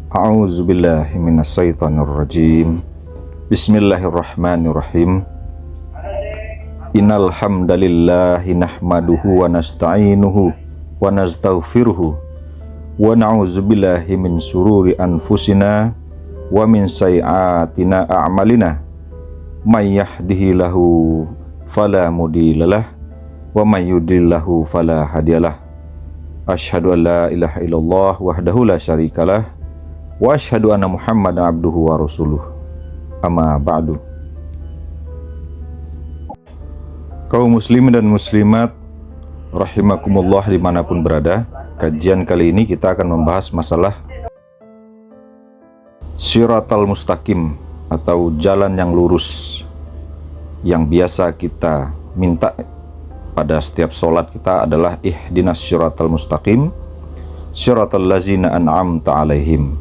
A'udzubillahi minasyaitonirrajim. Bismillahirrahmanirrahim. Innal hamdalillahi nahmaduhu wa nasta'inuhu wa nastaghfiruhu wa na'udzubillahi min sururi anfusina wa min sayyiatina a'malina. May yahdihillahu fala mudhillalah wa may yudlillahu fala hadiyalah. Asyhadu an la ilaha illallah wahdahu la syarikalah wa asyhadu anna Muhammadan abduhu wa rasuluh. Amma ba'du. Kaum muslimin dan muslimat rahimakumullah dimanapun berada, kajian kali ini kita akan membahas masalah Shiratal Mustaqim atau jalan yang lurus, yang biasa kita minta pada setiap sholat kita adalah ihdinas shiratal mustaqim shiratal ladzina an'amta alaihim.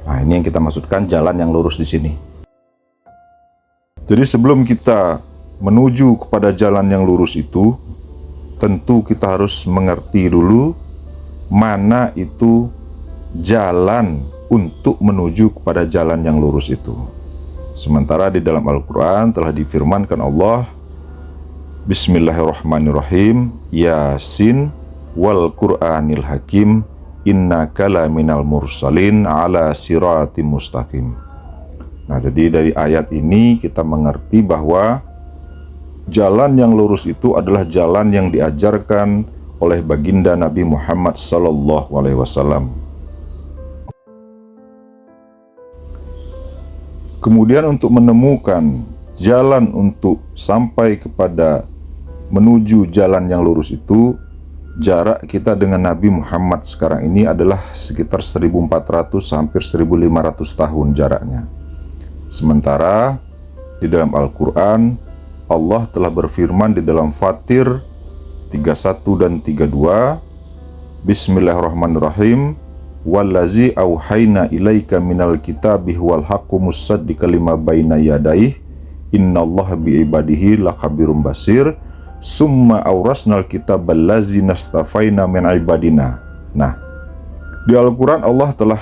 Nah, ini yang kita maksudkan jalan yang lurus di sini. Jadi sebelum kita menuju kepada jalan yang lurus itu, tentu kita harus mengerti dulu mana itu jalan untuk menuju kepada jalan yang lurus itu. Sementara di dalam Al-Quran telah difirmankan Allah, Bismillahirrahmanirrahim, Yasin wal Qur'anil Hakim, innaka laminal mursalin ala siratim mustaqim. Nah, jadi dari ayat ini kita mengerti bahwa jalan yang lurus itu adalah jalan yang diajarkan oleh baginda Nabi Muhammad SAW. Kemudian untuk menemukan jalan untuk sampai kepada menuju jalan yang lurus itu, jarak kita dengan Nabi Muhammad sekarang ini adalah sekitar 1400 hampir 1500 tahun jaraknya. Sementara di dalam Al-Quran Allah telah berfirman di dalam Fatir 31 dan 32, Bismillahirrahmanirrahim, wallazi auhayna ilaika minal kitabih wal haqqu musaddiqan lima baina yadayhi innallaha biibadihi lakhabirum basir summa aurasnal kitabal ladzi nastafaina min ibadina. Nah, di Al-Quran Allah telah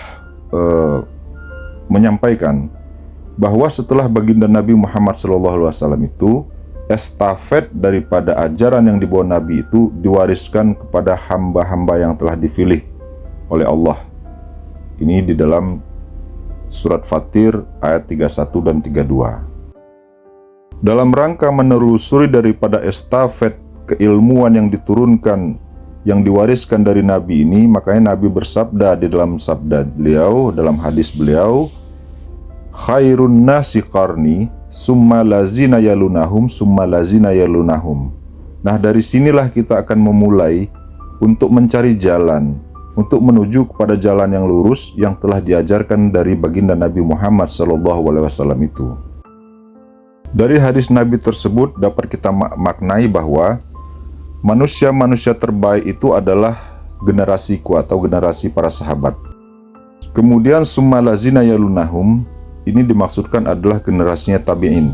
menyampaikan bahwa setelah baginda Nabi Muhammad SAW itu, estafet daripada ajaran yang dibawa Nabi itu diwariskan kepada hamba-hamba yang telah dipilih oleh Allah. Ini di dalam surat Fatir ayat 31 dan 32. Dalam rangka menelusuri daripada estafet keilmuan yang diturunkan, yang diwariskan dari Nabi ini, makanya Nabi bersabda di dalam sabda beliau, dalam hadis beliau, khairun nasi qarni summa lazina yalunahum summa lazina yalunahum. Nah, dari sinilah kita akan memulai untuk mencari jalan untuk menuju kepada jalan yang lurus yang telah diajarkan dari baginda Nabi Muhammad SAW itu. Dari hadis Nabi tersebut dapat kita maknai bahwa manusia-manusia terbaik itu adalah generasiku atau generasi para sahabat. Kemudian summa lazina yalunahum, ini dimaksudkan adalah generasinya tabi'in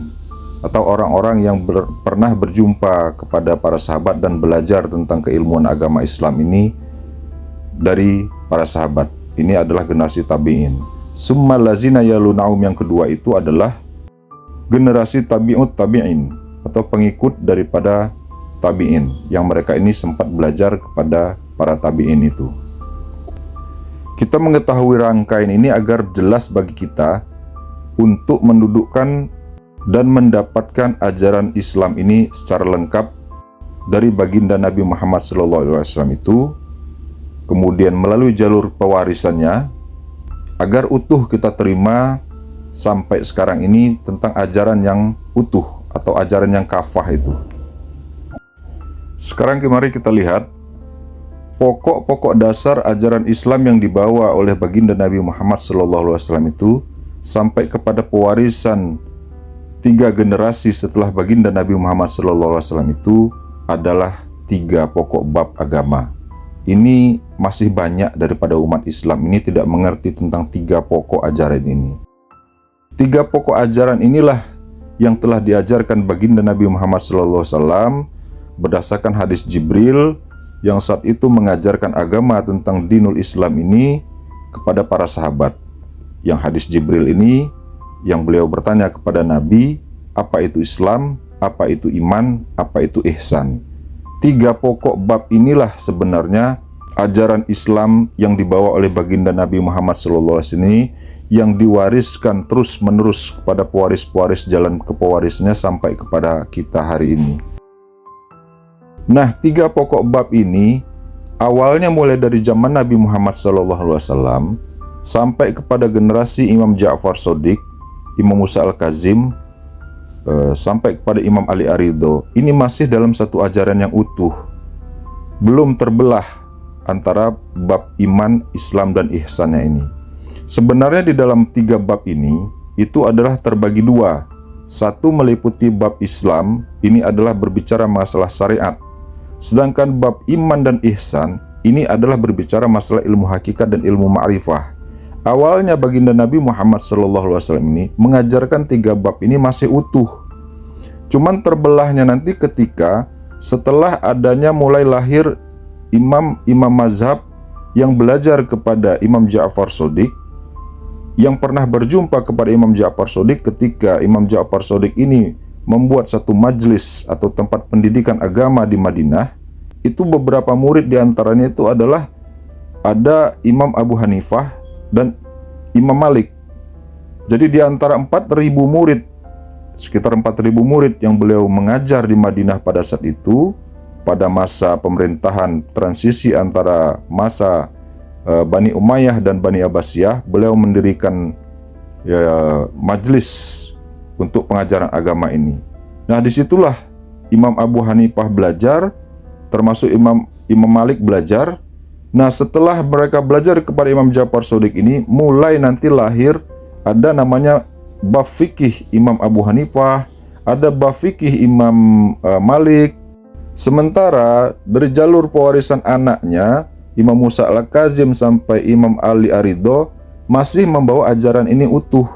atau orang-orang yang pernah berjumpa kepada para sahabat dan belajar tentang keilmuan agama Islam ini dari para sahabat. Ini adalah generasi tabi'in. Summa lazina yalunahum yang kedua itu adalah generasi tabi'ut tabi'in atau pengikut daripada tabi'in yang mereka ini sempat belajar kepada para tabi'in itu. Kita mengetahui rangkaian ini agar jelas bagi kita untuk mendudukkan dan mendapatkan ajaran Islam ini secara lengkap dari baginda Nabi Muhammad SAW itu, kemudian melalui jalur pewarisannya, agar utuh kita terima sampai sekarang ini tentang ajaran yang utuh atau ajaran yang kafah itu. Sekarang mari kita lihat pokok-pokok dasar ajaran Islam yang dibawa oleh baginda Nabi Muhammad SAW itu sampai kepada pewarisan 3 generasi setelah baginda Nabi Muhammad SAW itu adalah 3 pokok bab agama. Ini masih banyak daripada umat Islam ini tidak mengerti tentang 3 pokok ajaran ini. 3 pokok ajaran inilah yang telah diajarkan baginda Nabi Muhammad SAW berdasarkan hadis Jibril yang saat itu mengajarkan agama tentang dinul Islam ini kepada para sahabat. Yang hadis Jibril ini yang beliau bertanya kepada Nabi, apa itu Islam, apa itu iman, apa itu ihsan. 3 pokok bab inilah sebenarnya ajaran Islam yang dibawa oleh baginda Nabi Muhammad SAW ini, yang diwariskan terus-menerus kepada pewaris-pewaris jalan kepewarisnya sampai kepada kita hari ini. Nah, 3 pokok bab ini awalnya mulai dari zaman Nabi Muhammad SAW sampai kepada generasi Imam Ja'far Shodiq, Imam Musa Al-Kazim, sampai kepada Imam Ali Ar-Ridho. Ini masih dalam satu ajaran yang utuh, belum terbelah antara bab iman, Islam, dan ihsannya ini. Sebenarnya di dalam 3 bab ini itu adalah terbagi 2. Satu meliputi bab Islam, ini adalah berbicara masalah syariat. Sedangkan bab iman dan ihsan ini adalah berbicara masalah ilmu hakikat dan ilmu ma'rifah. Awalnya baginda Nabi Muhammad SAW ini mengajarkan 3 bab ini masih utuh. Cuman terbelahnya nanti ketika setelah adanya mulai lahir imam-imam mazhab yang belajar kepada Imam Ja'far Shodiq, yang pernah berjumpa kepada Imam Ja'far Shodiq ketika Imam Ja'far Shodiq ini membuat satu majelis atau tempat pendidikan agama di Madinah. Itu beberapa murid diantaranya itu adalah ada Imam Abu Hanifah dan Imam Malik. Jadi di antara 4.000 murid, sekitar 4.000 murid yang beliau mengajar di Madinah pada saat itu, pada masa pemerintahan transisi antara masa Bani Umayyah dan Bani Abbasiyah, beliau mendirikan majelis untuk pengajaran agama ini. Nah, disitulah Imam Abu Hanifah belajar, termasuk Imam Malik belajar. Nah, setelah mereka belajar kepada Imam Ja'far Shodiq ini, mulai nanti lahir ada namanya bab fikih Imam Abu Hanifah, ada bab fikih Imam Malik. Sementara dari jalur pewarisan anaknya, Imam Musa Al-Kazim sampai Imam Ali Ar-Ridho masih membawa ajaran ini utuh.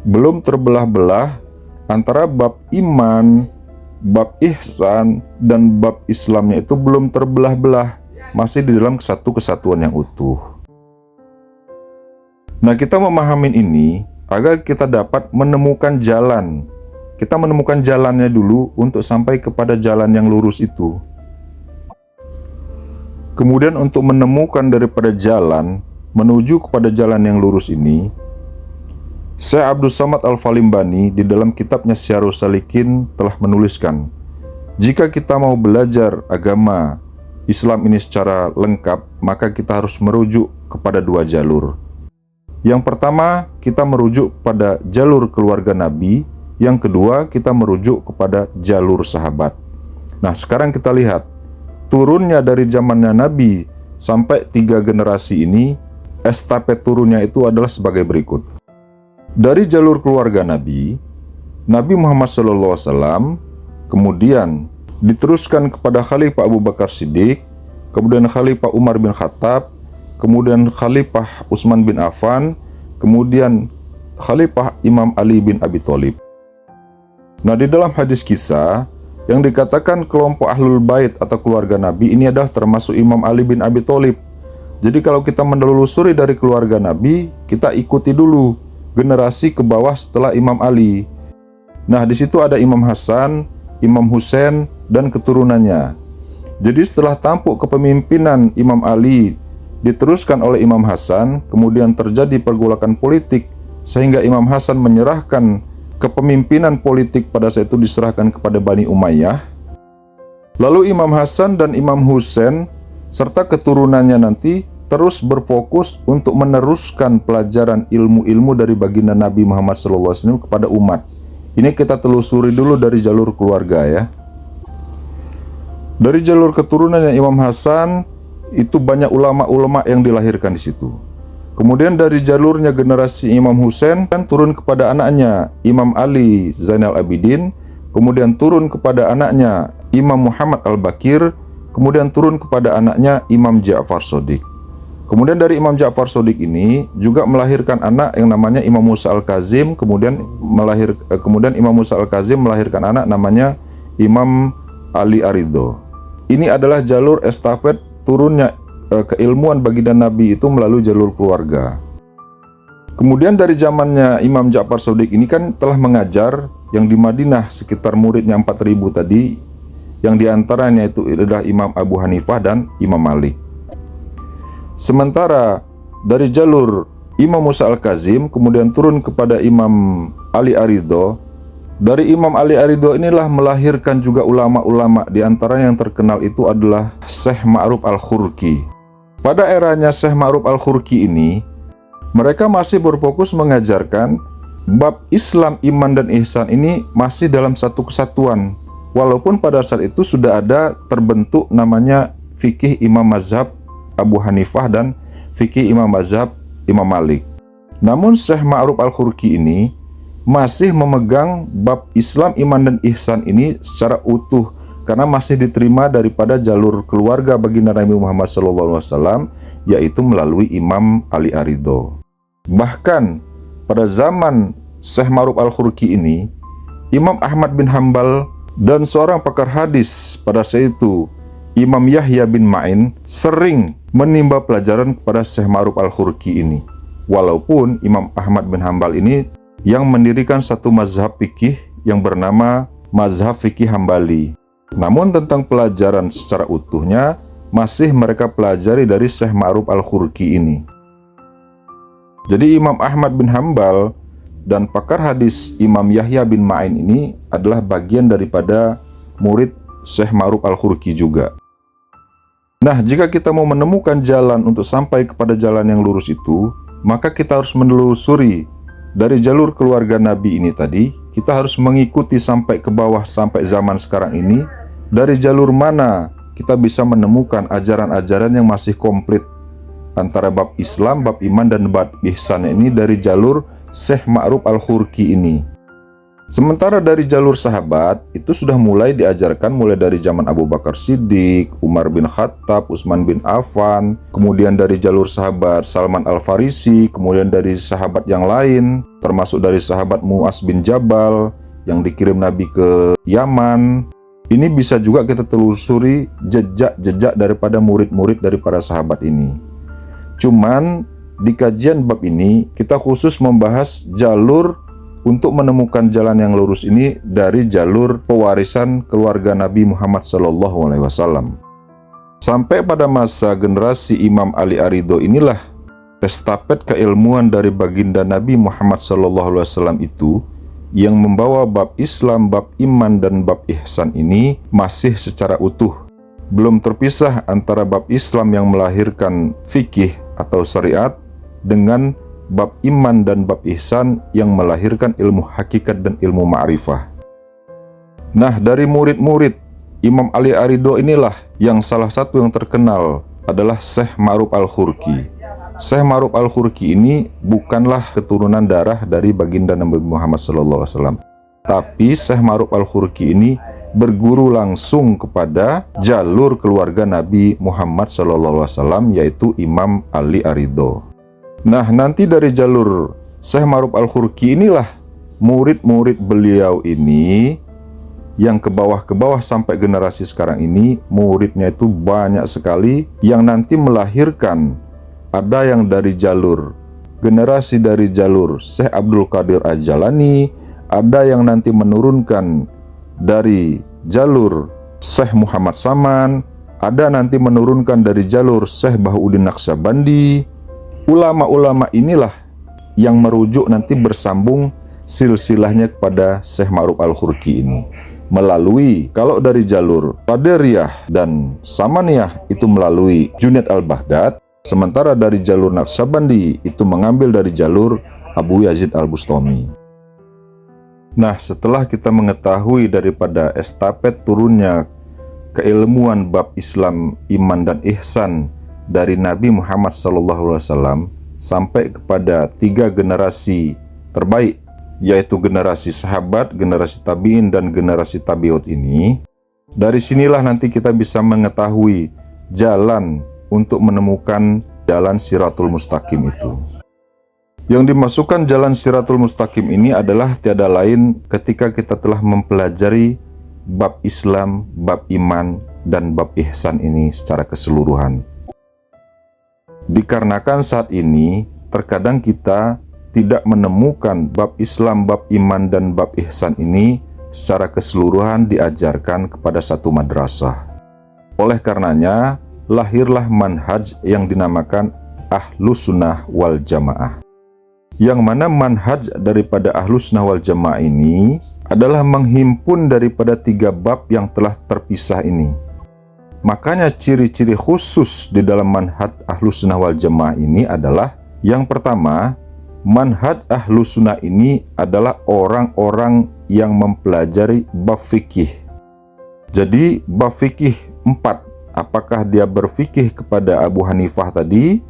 Belum terbelah-belah antara bab iman, bab ihsan, dan bab Islamnya itu belum terbelah-belah, masih di dalam satu kesatuan yang utuh. Nah, kita memahami ini agar kita dapat menemukan jalan. Kita menemukan jalannya dulu untuk sampai kepada jalan yang lurus itu. Kemudian untuk menemukan daripada jalan menuju kepada jalan yang lurus ini, Syekh Abdul Samad Al-Falimbani di dalam kitabnya Syarhus Salikin telah menuliskan, jika kita mau belajar agama Islam ini secara lengkap, maka kita harus merujuk kepada 2 jalur. Yang pertama, kita merujuk kepada jalur keluarga Nabi. Yang kedua, kita merujuk kepada jalur sahabat. Nah, sekarang kita lihat turunnya dari zamannya Nabi sampai 3 generasi ini, estafet turunnya itu adalah sebagai berikut. Dari jalur keluarga Nabi, Nabi Muhammad SAW kemudian diteruskan kepada Khalifah Abu Bakar Siddiq, kemudian Khalifah Umar bin Khattab, kemudian Khalifah Utsman bin Affan, kemudian Khalifah Imam Ali bin Abi Thalib. Nah, di dalam hadis kisah yang dikatakan kelompok Ahlul Bait atau keluarga Nabi ini adalah termasuk Imam Ali bin Abi Thalib. Jadi kalau kita menelusuri dari keluarga Nabi, kita ikuti dulu generasi ke bawah setelah Imam Ali. Nah, di situ ada Imam Hasan, Imam Husain, dan keturunannya. Jadi setelah tampuk kepemimpinan Imam Ali diteruskan oleh Imam Hasan, kemudian terjadi pergolakan politik sehingga Imam Hasan menyerahkan kepemimpinan politik pada saat itu diserahkan kepada Bani Umayyah. Lalu Imam Hasan dan Imam Husain serta keturunannya nanti terus berfokus untuk meneruskan pelajaran ilmu-ilmu dari baginda Nabi Muhammad SAW kepada umat. Ini kita telusuri dulu dari jalur keluarga ya. Dari jalur keturunannya Imam Hasan itu banyak ulama-ulama yang dilahirkan di situ. Kemudian dari jalurnya generasi Imam Husain kan turun kepada anaknya Imam Ali Zainal Abidin, kemudian turun kepada anaknya Imam Muhammad Al-Bakir, kemudian turun kepada anaknya Imam Ja'far Shodiq. Kemudian dari Imam Ja'far Shodiq ini juga melahirkan anak yang namanya Imam Musa Al-Kazim, kemudian Imam Musa Al-Kazim melahirkan anak namanya Imam Ali Ar-Ridho. Ini adalah jalur estafet turunnya keilmuan baginda Nabi itu melalui jalur keluarga. Kemudian dari zamannya Imam Ja'far Shadiq ini kan telah mengajar yang di Madinah sekitar muridnya 4.000 tadi, yang diantaranya itu adalah Imam Abu Hanifah dan Imam Malik. Sementara dari jalur Imam Musa Al-Kazim kemudian turun kepada Imam Ali Ar-Ridho. Dari Imam Ali Ar-Ridho inilah melahirkan juga ulama-ulama, di antara yang terkenal itu adalah Syekh Ma'ruf Al-Khurki. Pada eranya Syekh Ma'ruf Al-Khurki ini, mereka masih berfokus mengajarkan bab Islam, iman, dan ihsan ini masih dalam satu kesatuan. Walaupun pada saat itu sudah ada terbentuk namanya fikih Imam Mazhab Abu Hanifah dan fikih Imam Mazhab Imam Malik. Namun Syekh Ma'ruf Al-Khurki ini masih memegang bab Islam, iman, dan ihsan ini secara utuh, karena masih diterima daripada jalur keluarga baginda Nabi Muhammad SAW, yaitu melalui Imam Ali Ar-Ridho. Bahkan pada zaman Syekh Ma'ruf Al-Khurki ini, Imam Ahmad bin Hambal dan seorang pakar hadis pada saat itu, Imam Yahya bin Ma'in, sering menimba pelajaran kepada Syekh Ma'ruf Al-Khurki ini. Walaupun Imam Ahmad bin Hambal ini yang mendirikan satu mazhab fikih yang bernama Mazhab Fikih Hambali. Namun tentang pelajaran secara utuhnya masih mereka pelajari dari Syekh Ma'ruf Al-Khurki ini. Jadi Imam Ahmad bin Hambal dan pakar hadis Imam Yahya bin Ma'in ini adalah bagian daripada murid Syekh Ma'ruf Al-Khurki juga. Nah, jika kita mau menemukan jalan untuk sampai kepada jalan yang lurus itu, maka kita harus menelusuri dari jalur keluarga Nabi ini tadi. Kita harus mengikuti sampai ke bawah, sampai zaman sekarang ini. Dari jalur mana kita bisa menemukan ajaran-ajaran yang masih komplit antara bab Islam, bab iman, dan bab ihsan ini dari jalur Syekh Ma'ruf Al-Khurki ini. Sementara dari jalur sahabat itu sudah mulai diajarkan mulai dari zaman Abu Bakar Siddiq, Umar bin Khattab, Utsman bin Affan, kemudian dari jalur sahabat Salman Al-Farisi, kemudian dari sahabat yang lain, termasuk dari sahabat Mu'az bin Jabal yang dikirim Nabi ke Yaman. Ini bisa juga kita telusuri jejak-jejak daripada murid-murid dari para sahabat ini. Cuman di kajian bab ini kita khusus membahas jalur untuk menemukan jalan yang lurus ini dari jalur pewarisan keluarga Nabi Muhammad SAW. Sampai pada masa generasi Imam Ali Ar-Ridho inilah estafet keilmuan dari baginda Nabi Muhammad SAW itu yang membawa bab Islam, bab iman, dan bab ihsan ini masih secara utuh. Belum terpisah antara bab Islam yang melahirkan fikih atau syariat dengan bab iman dan bab ihsan yang melahirkan ilmu hakikat dan ilmu ma'rifah. Nah, dari murid-murid Imam Ali Ar-Ridho inilah yang salah satu yang terkenal adalah Syekh Ma'ruf Al-Khurki. Syekh Ma'ruf Al-Khurki ini bukanlah keturunan darah dari baginda Nabi Muhammad SAW, tapi Syekh Ma'ruf Al-Khurki ini berguru langsung kepada jalur keluarga Nabi Muhammad SAW, yaitu Imam Ali Ar-Ridho. Nah, nanti dari jalur Syekh Ma'ruf Al-Khurki inilah murid-murid beliau ini yang ke bawah sampai generasi sekarang ini, muridnya itu banyak sekali yang nanti melahirkan, ada yang dari jalur generasi dari jalur Syekh Abdul Qadir Al-Jalani, ada yang nanti menurunkan dari jalur Syekh Muhammad Saman, ada nanti menurunkan dari jalur Syekh Bahauddin Naqsyabandi. Ulama-ulama inilah yang merujuk nanti bersambung silsilahnya kepada Syekh Ma'ruf Al-Khurki ini. Melalui, kalau dari jalur Qadiriyah dan Samaniyah itu melalui Junaid Al-Baghdad, sementara dari jalur Naqsyabandi itu mengambil dari jalur Abu Yazid Al-Bustami. Nah, setelah kita mengetahui daripada estafet turunnya keilmuan bab Islam, iman, dan ihsan dari Nabi Muhammad SAW sampai kepada 3 generasi terbaik, yaitu generasi sahabat, generasi tabi'in, dan generasi tabi'ut ini, dari sinilah nanti kita bisa mengetahui jalan untuk menemukan jalan Siratul Mustaqim itu. Yang dimasukkan jalan Siratul Mustaqim ini adalah tiada lain ketika kita telah mempelajari bab Islam, bab iman, dan bab ihsan ini secara keseluruhan. Dikarenakan saat ini terkadang kita tidak menemukan bab Islam, bab iman, dan bab ihsan ini secara keseluruhan diajarkan kepada satu madrasah. Oleh karenanya, lahirlah manhaj yang dinamakan Ahlus Sunnah wal Jamaah. Yang mana manhaj daripada Ahlus Sunnah wal Jamaah ini adalah menghimpun daripada 3 bab yang telah terpisah ini. Makanya ciri-ciri khusus di dalam manhaj Ahlus Sunnah wal Jamaah ini adalah yang pertama, manhaj Ahlus Sunnah ini adalah orang-orang yang mempelajari bab fikih. Jadi bab fikih 4, apakah dia berfikih kepada Abu Hanifah tadi,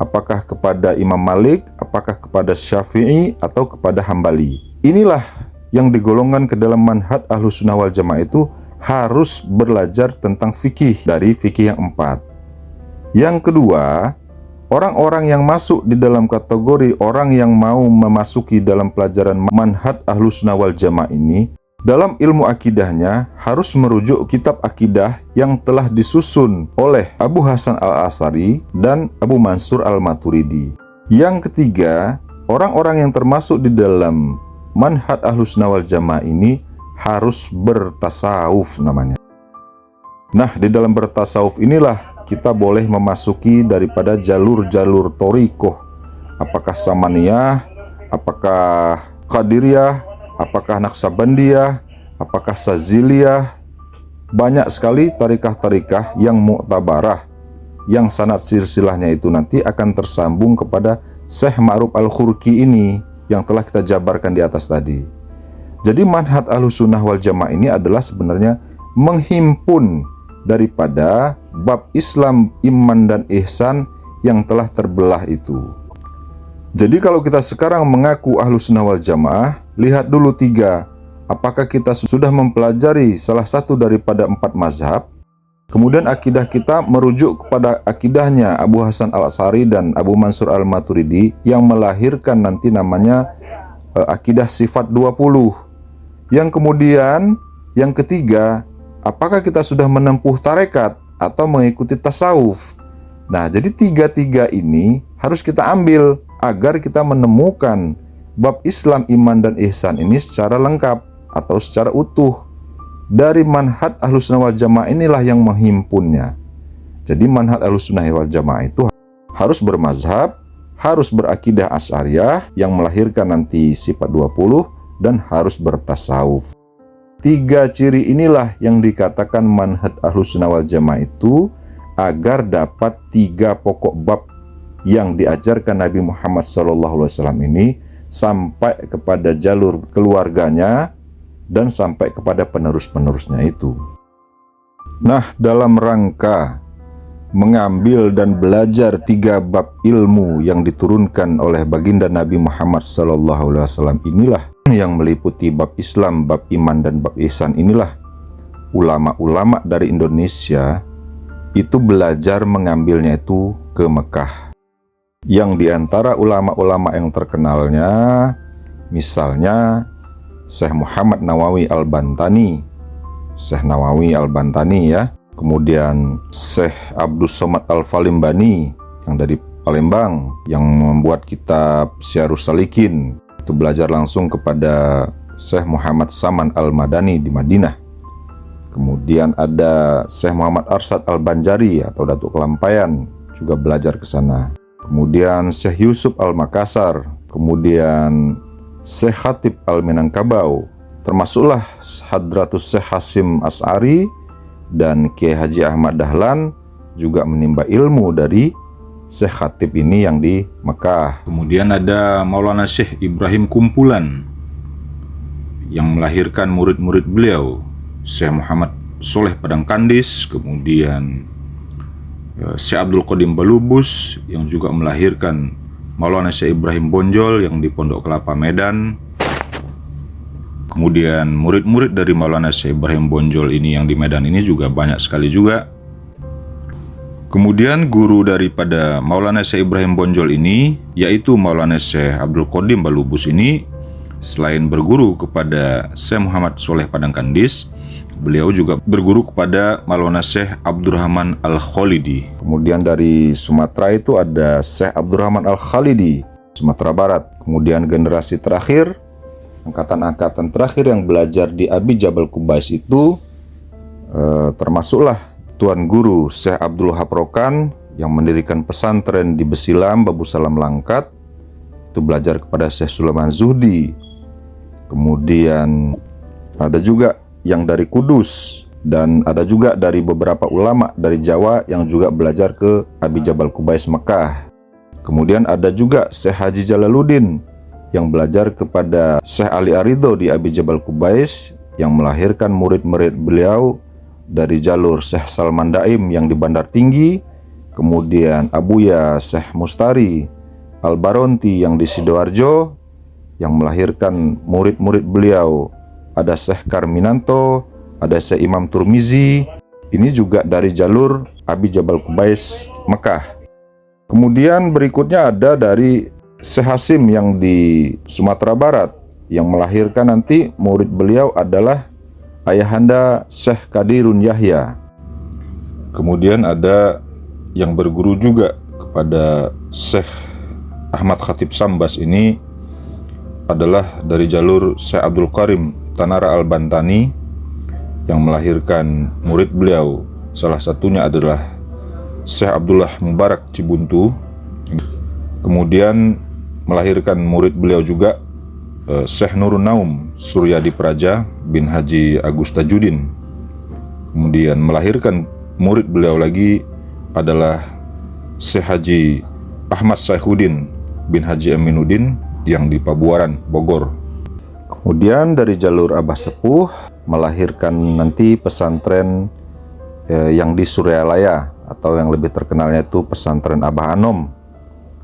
apakah kepada Imam Malik, apakah kepada Syafi'i, atau kepada Hambali. Inilah yang digolongkan ke dalam manhaj Ahlus Sunnah wal Jamaah itu harus belajar tentang fikih dari fikih yang 4. Yang kedua, orang-orang yang masuk di dalam kategori orang yang mau memasuki dalam pelajaran manhaj Ahlus Sunnah wal Jamaah ini, dalam ilmu akidahnya harus merujuk kitab akidah yang telah disusun oleh Abu Hasan al-Asy'ari dan Abu Mansur al-Maturidi. Yang ketiga, orang-orang yang termasuk di dalam manhaj Ahlus Sunnah wal Jamaah ini harus bertasawuf namanya. Nah, di dalam bertasawuf inilah kita boleh memasuki daripada jalur-jalur thariqah. Apakah Samaniyah, apakah Qadiriyah, apakah Naqsabandiyah, apakah Saziliyah. Banyak sekali tarikah-tarikah yang mu'tabarah, yang sanad silsilahnya itu nanti akan tersambung kepada Syekh Ma'ruf Al-Khurqi ini yang telah kita jabarkan di atas tadi. Jadi manhaj Ahlus Sunnah wal Jamaah ini adalah sebenarnya menghimpun daripada bab Islam, iman, dan ihsan yang telah terbelah itu. Jadi kalau kita sekarang mengaku Ahlus Sunnah wal Jamaah, lihat dulu 3. Apakah kita sudah mempelajari salah satu daripada 4 mazhab? Kemudian akidah kita merujuk kepada akidahnya Abu Hasan al-Asy'ari dan Abu Mansur al-Maturidi yang melahirkan nanti namanya akidah sifat 20. Yang kemudian, yang ketiga, apakah kita sudah menempuh tarekat atau mengikuti tasawuf? Nah, jadi 3 ini harus kita ambil agar kita menemukan bab Islam, iman, dan ihsan ini secara lengkap atau secara utuh. Dari manhaj Ahlus Sunnah wal Jamaah inilah yang menghimpunnya. Jadi manhaj Ahlus Sunnah wal Jamaah itu harus bermazhab, harus berakidah Asy'ariyah yang melahirkan nanti sifat 20, dan harus bertasawuf. 3 ciri inilah yang dikatakan manhaj Ahlus Sunnah wal Jamaah itu agar dapat 3 pokok bab yang diajarkan Nabi Muhammad SAW ini sampai kepada jalur keluarganya dan sampai kepada penerus-penerusnya itu. Nah, dalam rangka mengambil dan belajar 3 bab ilmu yang diturunkan oleh baginda Nabi Muhammad SAW inilah yang meliputi bab Islam, bab iman, dan bab ihsan. Inilah ulama-ulama dari Indonesia itu belajar mengambilnya itu ke Mekah. Yang diantara ulama-ulama yang terkenalnya misalnya Syekh Muhammad Nawawi Al-Bantani, Syekh Nawawi Al-Bantani ya. Kemudian Syekh Abdul Somad Al-Falimbani yang dari Palembang yang membuat kitab Syarus Salikin, itu belajar langsung kepada Syekh Muhammad Saman Al-Madani di Madinah. Kemudian ada Syekh Muhammad Arsyad Al-Banjari atau Datuk Kelampaian juga belajar ke sana. Kemudian Syekh Yusuf Al-Makassar, kemudian Syekh Khatib Al-Minangkabau, termasuklah Hadratus Syekh Hasim As'ari dan Kiai Haji Ahmad Dahlan juga menimba ilmu dari Syekh Khatib ini yang di Mekah. Kemudian ada Maulana Syekh Ibrahim Kumpulan yang melahirkan murid-murid beliau, Syekh Muhammad Soleh Padangkandis, kemudian Syekh Abdul Qadim Balubus yang juga melahirkan Maulana Syekh Ibrahim Bonjol yang di Pondok Kelapa Medan. Kemudian murid-murid dari Maulana Syekh Ibrahim Bonjol ini yang di Medan ini juga banyak sekali juga. Kemudian guru daripada Maulana Syekh Ibrahim Bonjol ini, yaitu Maulana Syekh Abdul Qadim Balubus ini, selain berguru kepada Syekh Muhammad Soleh Padangkandis, beliau juga berguru kepada Maulana Syekh Abdurrahman Al-Khalidi. Kemudian dari Sumatera itu ada Syekh Abdurrahman Al-Khalidi, Sumatera Barat. Kemudian generasi terakhir, angkatan-angkatan terakhir yang belajar di Abi Jabal Qubais itu termasuklah Tuan Guru Syekh Abdul Wahab Rokan yang mendirikan pesantren di Besilam, Babu Salam Langkat. Itu belajar kepada Syekh Sulaiman Zuhdi. Kemudian ada juga yang dari Kudus, dan ada juga dari beberapa ulama dari Jawa yang juga belajar ke Abi Jabal Qubais Mekah. Kemudian ada juga Syekh Haji Jalaluddin yang belajar kepada Syekh Ali Aridho di Abi Jabal Qubais, yang melahirkan murid-murid beliau dari jalur Syekh Salman Daim yang di Bandar Tinggi, kemudian Abuya Syekh Mustari Al-Baronti yang di Sidoarjo, yang melahirkan murid-murid beliau ada Syekh Karminanto, ada Syekh Imam Turmizi, ini juga dari jalur Abi Jabal Qubais Mekah. Kemudian berikutnya ada dari Syekh Hasim yang di Sumatera Barat, yang melahirkan nanti murid beliau adalah ayahanda Syekh Kadirun Yahya. Kemudian ada yang berguru juga kepada Syekh Ahmad Khatib Sambas, ini adalah dari jalur Syekh Abdul Karim Tanara Al-Bantani, yang melahirkan murid beliau. Salah satunya adalah Syekh Abdullah Mubarak Cibuntu. Kemudian melahirkan murid beliau juga Syekh Nurun Naum Suryadi Praja bin Haji Agus Tajudin. Kemudian melahirkan murid beliau lagi adalah Syekh Haji Ahmad Saihuddin bin Haji Aminuddin yang di Pabuaran, Bogor. Kemudian dari jalur Abah Sepuh melahirkan nanti pesantren yang di Suryalaya, atau yang lebih terkenalnya itu pesantren Abah Anom.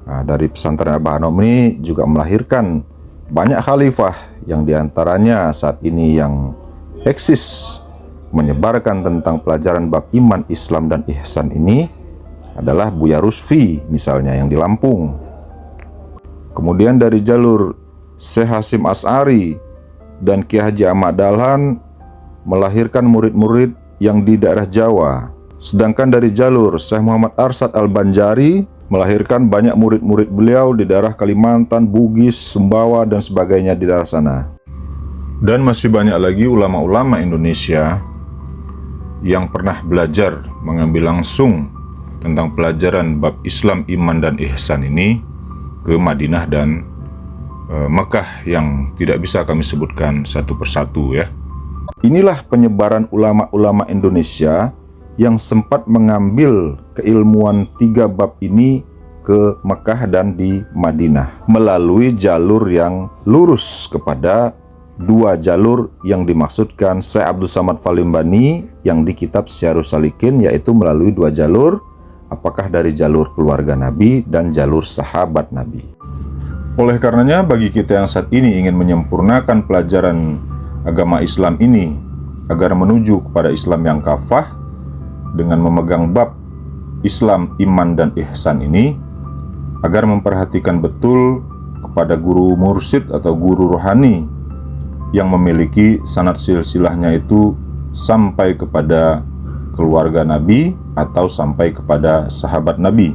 Nah, dari pesantren Abah Anom ini juga melahirkan banyak khalifah, yang diantaranya saat ini yang eksis menyebarkan tentang pelajaran bab iman, Islam, dan ihsan ini adalah Buya Rusfi misalnya yang di Lampung. Kemudian dari jalur Syekh Hasim As'ari dan Ki Haji Ahmad Dahlan melahirkan murid-murid yang di daerah Jawa. Sedangkan dari jalur Syekh Muhammad Arsad Al-Banjari melahirkan banyak murid-murid beliau di daerah Kalimantan, Bugis, Sumbawa, dan sebagainya di daerah sana. Dan masih banyak lagi ulama-ulama Indonesia yang pernah belajar mengambil langsung tentang pelajaran bab Islam, iman, dan ihsan ini ke Madinah dan Mekah, yang tidak bisa kami sebutkan satu persatu ya. Inilah penyebaran ulama-ulama Indonesia yang sempat mengambil keilmuan 3 bab ini ke Mekah dan di Madinah melalui jalur yang lurus kepada 2 jalur yang dimaksudkan Syekh Abdul Samad Falimbani yang di kitab Syiarus Salikin, yaitu melalui 2 jalur, apakah dari jalur keluarga Nabi dan jalur sahabat Nabi. Oleh karenanya, bagi kita yang saat ini ingin menyempurnakan pelajaran agama Islam ini agar menuju kepada Islam yang kafah dengan memegang bab Islam, iman, dan ihsan ini, agar memperhatikan betul kepada guru mursyid atau guru rohani yang memiliki sanad silsilahnya itu sampai kepada keluarga Nabi atau sampai kepada sahabat Nabi.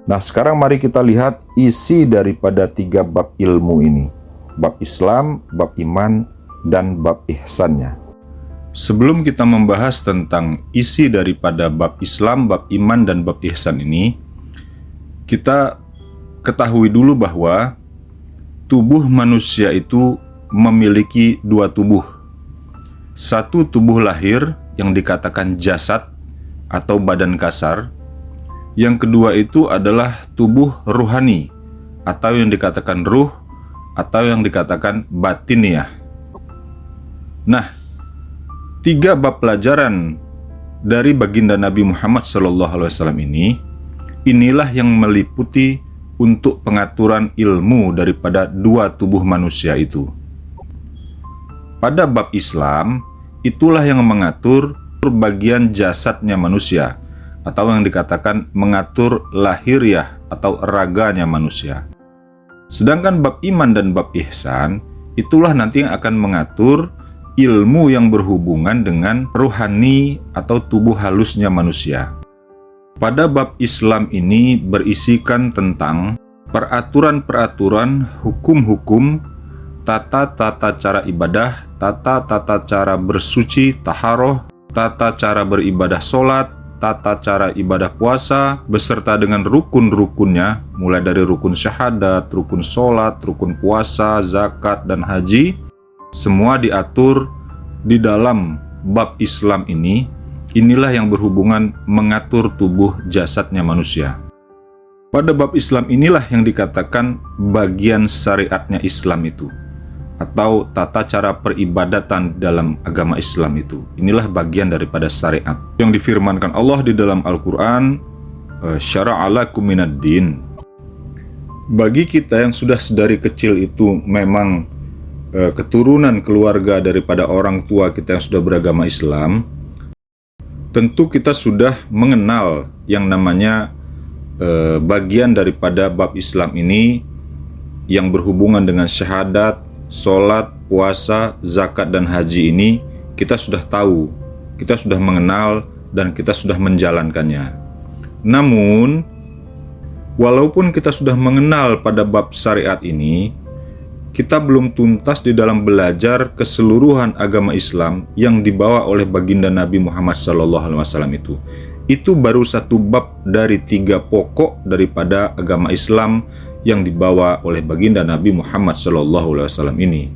Nah, sekarang mari kita lihat isi daripada 3 bab ilmu ini. Bab Islam, bab iman, dan bab ihsannya. Sebelum kita membahas tentang isi daripada bab Islam, bab iman, dan bab ihsan ini, kita ketahui dulu bahwa tubuh manusia itu memiliki 2 tubuh. Satu tubuh lahir yang dikatakan jasad atau badan kasar. Yang kedua itu adalah tubuh ruhani atau yang dikatakan ruh atau yang dikatakan batiniah. Nah, 3 bab pelajaran dari baginda Nabi Muhammad SAW inilah yang meliputi untuk pengaturan ilmu daripada 2 tubuh manusia itu. Pada bab Islam, itulah yang mengatur bagian jasadnya manusia, atau yang dikatakan mengatur lahiriah atau raganya manusia. Sedangkan bab iman dan bab ihsan, itulah nanti yang akan mengatur ilmu yang berhubungan dengan ruhani atau tubuh halusnya manusia. Pada bab Islam ini berisikan tentang peraturan-peraturan, hukum-hukum, tata-tata cara ibadah, tata-tata cara bersuci, taharoh, tata cara beribadah sholat, tata cara ibadah puasa, beserta dengan rukun-rukunnya, mulai dari rukun syahadat, rukun sholat, rukun puasa, zakat, dan haji, semua diatur di dalam bab Islam ini. Inilah yang berhubungan mengatur tubuh jasadnya manusia. Pada bab Islam inilah yang dikatakan bagian syariatnya Islam itu, atau tata cara peribadatan dalam agama Islam itu. Inilah bagian daripada syariat yang difirmankan Allah di dalam Al-Quran, syara'a lakum minad din. Bagi kita yang sudah sedari kecil itu memang keturunan keluarga daripada orang tua kita yang sudah beragama Islam, tentu kita sudah mengenal yang namanya bagian daripada bab Islam ini yang berhubungan dengan syahadat, sholat, puasa, zakat, dan haji ini. Kita sudah tahu, kita sudah mengenal, dan kita sudah menjalankannya. Namun, walaupun kita sudah mengenal pada bab syariat ini, kita belum tuntas di dalam belajar keseluruhan agama Islam yang dibawa oleh baginda Nabi Muhammad SAW itu. Itu baru satu bab dari 3 pokok daripada agama Islam yang dibawa oleh baginda Nabi Muhammad SAW ini.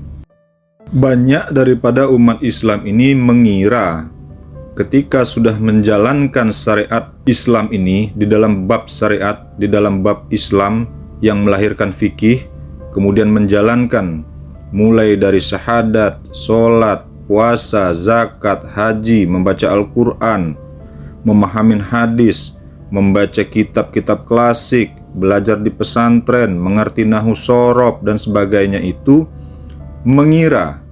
Banyak daripada umat Islam ini mengira ketika sudah menjalankan syariat Islam ini di dalam bab syariat, di dalam bab Islam yang melahirkan fikih, kemudian menjalankan mulai dari syahadat, sholat, puasa, zakat, haji, membaca Al-Quran, memahami hadis, membaca kitab-kitab klasik, belajar di pesantren, mengerti nahwu shorof, dan sebagainya itu, mengira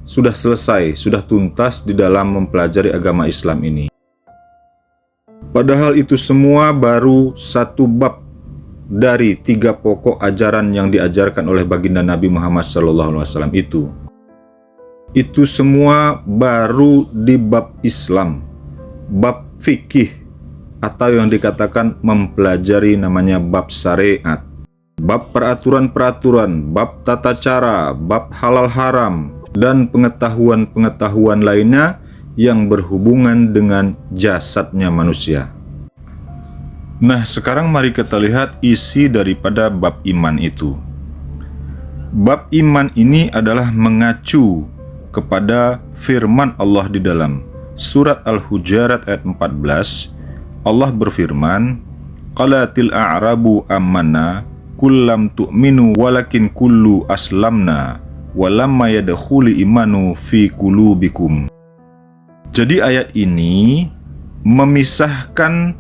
sudah selesai, sudah tuntas di dalam mempelajari agama Islam ini. Padahal itu semua baru satu bab dari 3 pokok ajaran yang diajarkan oleh baginda Nabi Muhammad SAW itu. Itu semua baru di bab Islam, bab fikih, atau yang dikatakan mempelajari namanya bab syariat, bab peraturan-peraturan, bab tata cara, bab halal haram, dan pengetahuan-pengetahuan lainnya yang berhubungan dengan jasadnya manusia. Nah, sekarang mari kita lihat isi daripada bab iman itu. Bab iman ini adalah mengacu kepada firman Allah di dalam surat Al-Hujurat ayat 14. Allah berfirman, qalatil a'rabu amanna kullam tu'minu walakin kullu aslamna walamma yadkhuli imanu fi qulubikum. Jadi ayat ini memisahkan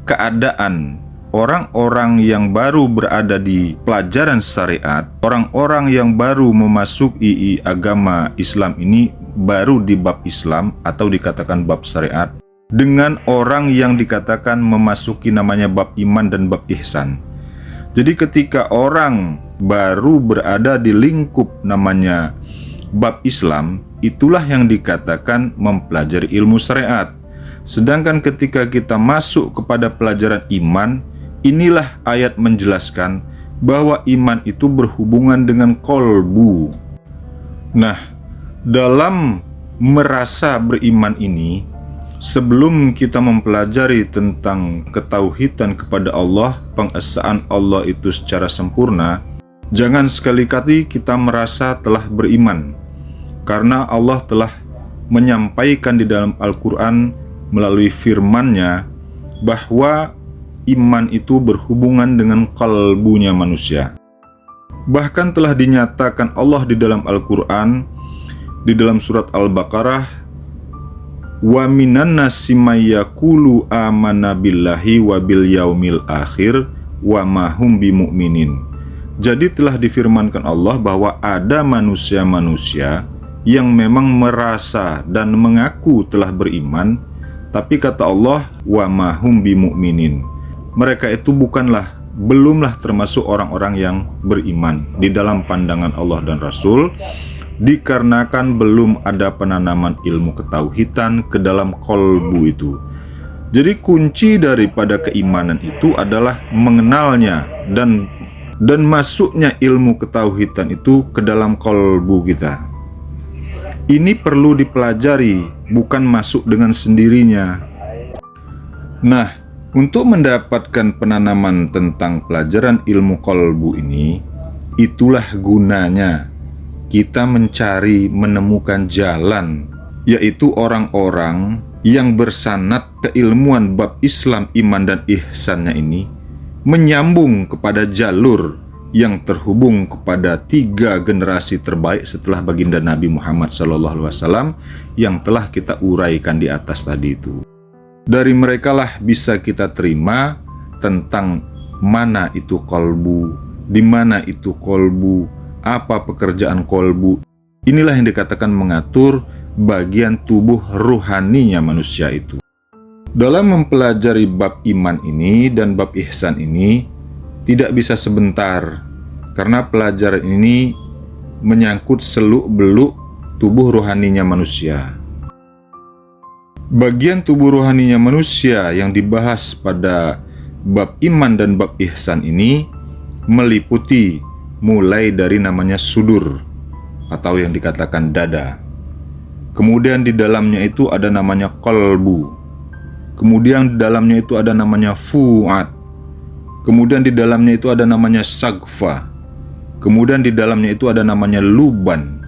keadaan orang-orang yang baru berada di pelajaran syariat, orang-orang yang baru memasuki agama Islam ini baru di bab Islam atau dikatakan bab syariat, dengan orang yang dikatakan memasuki namanya bab iman dan bab ihsan. Jadi ketika orang baru berada di lingkup namanya bab Islam, itulah yang dikatakan mempelajari ilmu syariat. Sedangkan ketika kita masuk kepada pelajaran iman, inilah ayat menjelaskan bahwa iman itu berhubungan dengan kolbu. Nah, dalam merasa beriman ini, sebelum kita mempelajari tentang ketauhidan kepada Allah, pengesaan Allah itu secara sempurna, jangan sekali-kali kita merasa telah beriman, karena Allah telah menyampaikan di dalam Al-Quran melalui firman-Nya bahwa iman itu berhubungan dengan kalbunya manusia. Bahkan telah dinyatakan Allah di dalam Al-Quran, di dalam surat Al-Baqarah, wa minan nasi may yaqulu amanna billahi wa bil yaumil akhir wa ma hum bimu'minin. Jadi telah difirmankan Allah bahwa ada manusia-manusia yang memang merasa dan mengaku telah beriman, tapi kata Allah, wa ma hum bimu'minin, mereka itu belumlah termasuk orang-orang yang beriman di dalam pandangan Allah dan Rasul, dikarenakan belum ada penanaman ilmu ketauhidan ke dalam kolbu itu. Jadi kunci daripada keimanan itu adalah mengenalnya dan masuknya ilmu ketauhidan itu ke dalam kolbu kita. Ini perlu dipelajari, bukan masuk dengan sendirinya. Nah, untuk mendapatkan penanaman tentang pelajaran ilmu kolbu ini, itulah gunanya kita menemukan jalan, yaitu orang-orang yang bersanad keilmuan bab Islam, iman, dan ihsannya ini menyambung kepada jalur yang terhubung kepada 3 generasi terbaik setelah baginda Nabi Muhammad SAW yang telah kita uraikan di atas tadi itu. Dari merekalah bisa kita terima tentang mana itu kolbu, di mana itu kolbu, apa pekerjaan kolbu. Inilah yang dikatakan mengatur bagian tubuh ruhaninya manusia itu. Dalam mempelajari bab iman ini dan bab ihsan ini tidak bisa sebentar, karena pelajaran ini menyangkut seluk-beluk tubuh rohaninya manusia. Bagian tubuh rohaninya manusia yang dibahas pada bab iman dan bab ihsan ini meliputi mulai dari namanya sudur atau yang dikatakan dada. Kemudian di dalamnya itu ada namanya kolbu. Kemudian di dalamnya itu ada namanya fu'ad. Kemudian di dalamnya itu ada namanya sagfa. Kemudian di dalamnya itu ada namanya luban.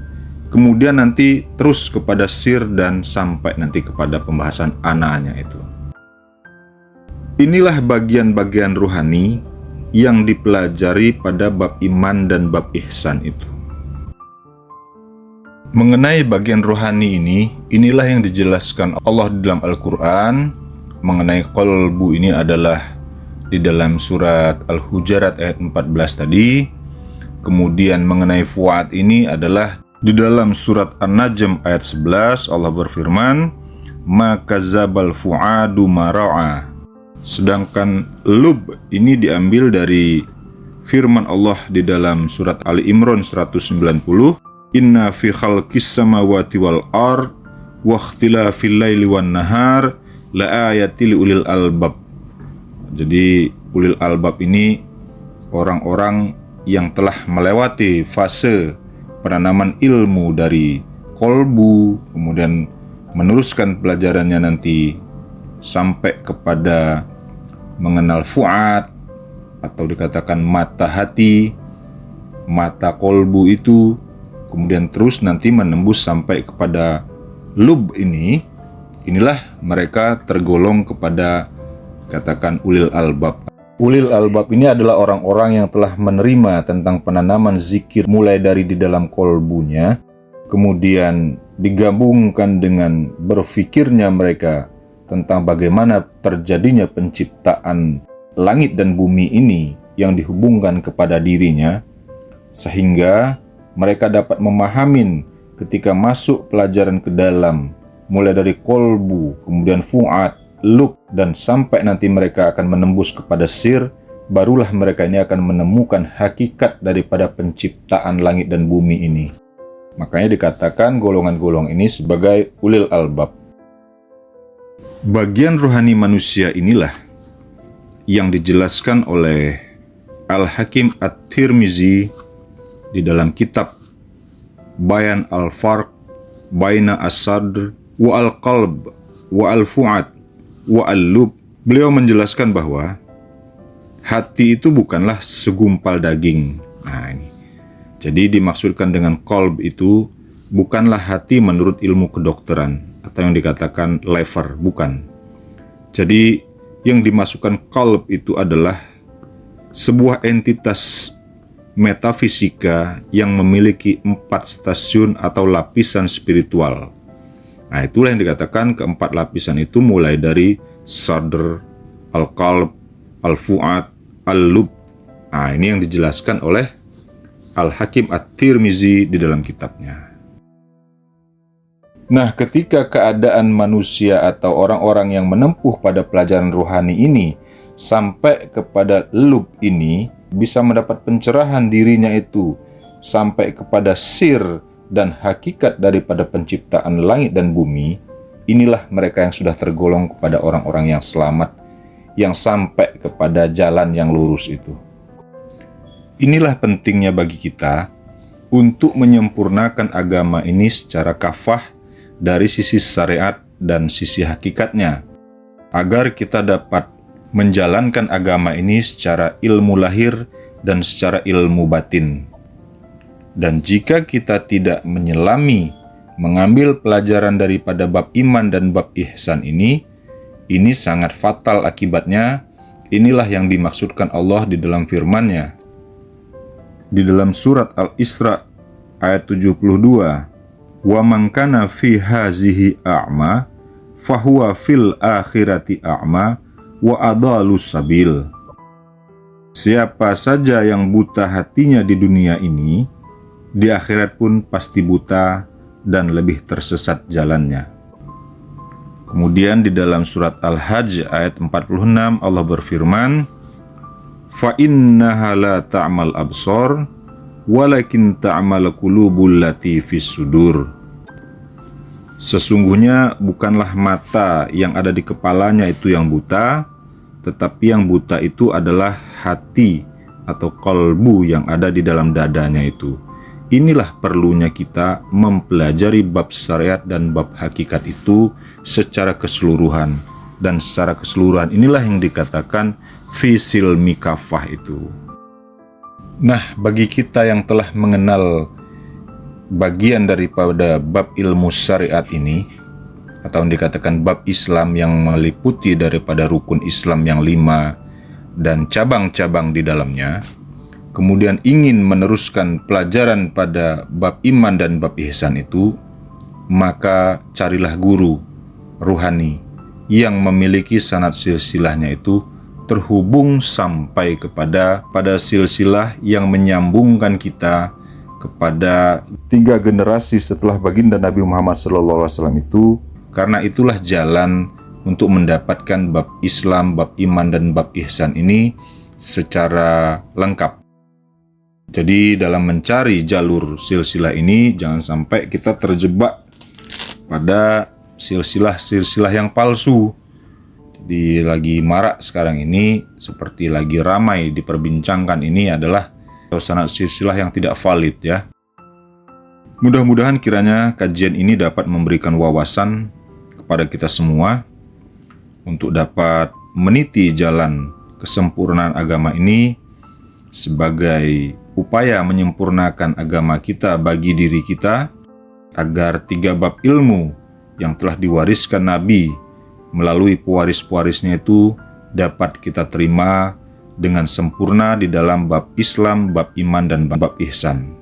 Kemudian nanti terus kepada sir dan sampai nanti kepada pembahasan ananya itu. Inilah bagian-bagian ruhani yang dipelajari pada bab iman dan bab ihsan itu. Mengenai bagian rohani ini, inilah yang dijelaskan Allah di dalam Al-Quran. Mengenai kolbu ini adalah di dalam surat Al-Hujarat ayat 14 tadi. Kemudian mengenai fuad ini adalah di dalam surat An-Najm ayat 11. Allah berfirman, "Ma kadzabal fuadu ma ra'a." Sedangkan lub ini diambil dari firman Allah di dalam surat Ali Imran 190. Inna fi khalqis samawati wal ard wa ikhtilafil laili wan nahar la ayatil ulil albab. Jadi ulil albab ini orang-orang yang telah melewati fase penanaman ilmu dari kolbu, kemudian meneruskan pelajarannya nanti sampai kepada mengenal fuad atau dikatakan mata hati, mata kolbu itu, kemudian terus nanti menembus sampai kepada lub ini. Inilah mereka tergolong kepada katakan ulil albab. Ulil albab ini adalah orang-orang yang telah menerima tentang penanaman zikir mulai dari di dalam kolbunya, kemudian digabungkan dengan berfikirnya mereka tentang bagaimana terjadinya penciptaan langit dan bumi ini yang dihubungkan kepada dirinya, sehingga mereka dapat memahami ketika masuk pelajaran ke dalam, mulai dari kolbu, kemudian fu'ad, lub, dan sampai nanti mereka akan menembus kepada sir, barulah mereka ini akan menemukan hakikat daripada penciptaan langit dan bumi ini. Makanya dikatakan golongan-golongan ini sebagai ulil albab. Bagian rohani manusia inilah yang dijelaskan oleh Al-Hakim At-Tirmizi di dalam kitab Bayan Al-Farq Baina As-Sadr wa Al-Qalb wa Al-Fu'ad wa Al-Lub. Beliau menjelaskan bahwa hati itu bukanlah segumpal daging. Nah ini. Jadi dimaksudkan dengan qalb itu bukanlah hati menurut ilmu kedokteran atau yang dikatakan lever, bukan. Jadi yang dimasukkan qalb itu adalah sebuah entitas metafisika yang memiliki 4 stasiun atau lapisan spiritual. Nah, itulah yang dikatakan keempat lapisan itu mulai dari sadr, al-qalb, al-fu'ad, al-lub. Nah, ini yang dijelaskan oleh Al-Hakim At-Tirmizi di dalam kitabnya. Nah, ketika keadaan manusia atau orang-orang yang menempuh pada pelajaran rohani ini sampai kepada lub ini, bisa mendapat pencerahan dirinya itu sampai kepada sir dan hakikat daripada penciptaan langit dan bumi, inilah mereka yang sudah tergolong kepada orang-orang yang selamat, yang sampai kepada jalan yang lurus itu. Inilah pentingnya bagi kita untuk menyempurnakan agama ini secara kafah dari sisi syariat dan sisi hakikatnya, agar kita dapat menjalankan agama ini secara ilmu lahir dan secara ilmu batin. Dan jika kita tidak menyelami, mengambil pelajaran daripada bab iman dan bab ihsan ini sangat fatal akibatnya. Inilah yang dimaksudkan Allah di dalam firman-Nya. Di dalam surat Al-Isra ayat 72, "Wa man kana fi hazihi a'ma, fahuwa fil akhirati a'ma, wa adalus sabil." Siapa saja yang buta hatinya di dunia ini, di akhirat pun pasti buta dan lebih tersesat jalannya. Kemudian di dalam surat Al-Hajj ayat 46 Allah berfirman, "Fa innaha la ta'mal absar, walakin ta'mal qulubul lati fis sudur." Sesungguhnya bukanlah mata yang ada di kepalanya itu yang buta, tetapi yang buta itu adalah hati atau qalbu yang ada di dalam dadanya itu. Inilah perlunya kita mempelajari bab syariat dan bab hakikat itu secara keseluruhan. Dan secara keseluruhan inilah yang dikatakan fisil mikafah itu. Nah, bagi kita yang telah mengenal bagian daripada bab ilmu syariat ini, atau yang dikatakan bab Islam yang meliputi daripada rukun Islam yang 5 dan cabang-cabang di dalamnya, kemudian ingin meneruskan pelajaran pada bab iman dan bab ihsan itu, maka carilah guru ruhani yang memiliki sanad silsilahnya itu terhubung sampai kepada silsilah yang menyambungkan kita kepada 3 generasi setelah baginda Nabi Muhammad SAW itu. Karena itulah jalan untuk mendapatkan bab Islam, bab iman dan bab ihsan ini secara lengkap. Jadi dalam mencari jalur silsilah ini, jangan sampai kita terjebak pada silsilah-silsilah yang palsu. Jadi lagi marak sekarang ini, seperti lagi ramai diperbincangkan ini adalah sanad silsilah yang tidak valid ya. Mudah-mudahan kiranya kajian ini dapat memberikan wawasan kepada kita semua untuk dapat meniti jalan kesempurnaan agama ini sebagai upaya menyempurnakan agama kita bagi diri kita, agar 3 bab ilmu yang telah diwariskan Nabi melalui pewaris-pewarisnya itu dapat kita terima dengan sempurna di dalam bab Islam, bab iman, dan bab ihsan.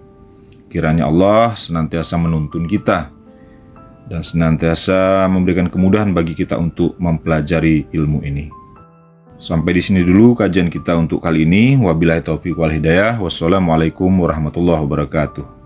Kiranya Allah senantiasa menuntun kita dan senantiasa memberikan kemudahan bagi kita untuk mempelajari ilmu ini. Sampai di sini dulu kajian kita untuk kali ini. Wabillahi taufiq wal hidayah. Wassalamualaikum warahmatullahi wabarakatuh.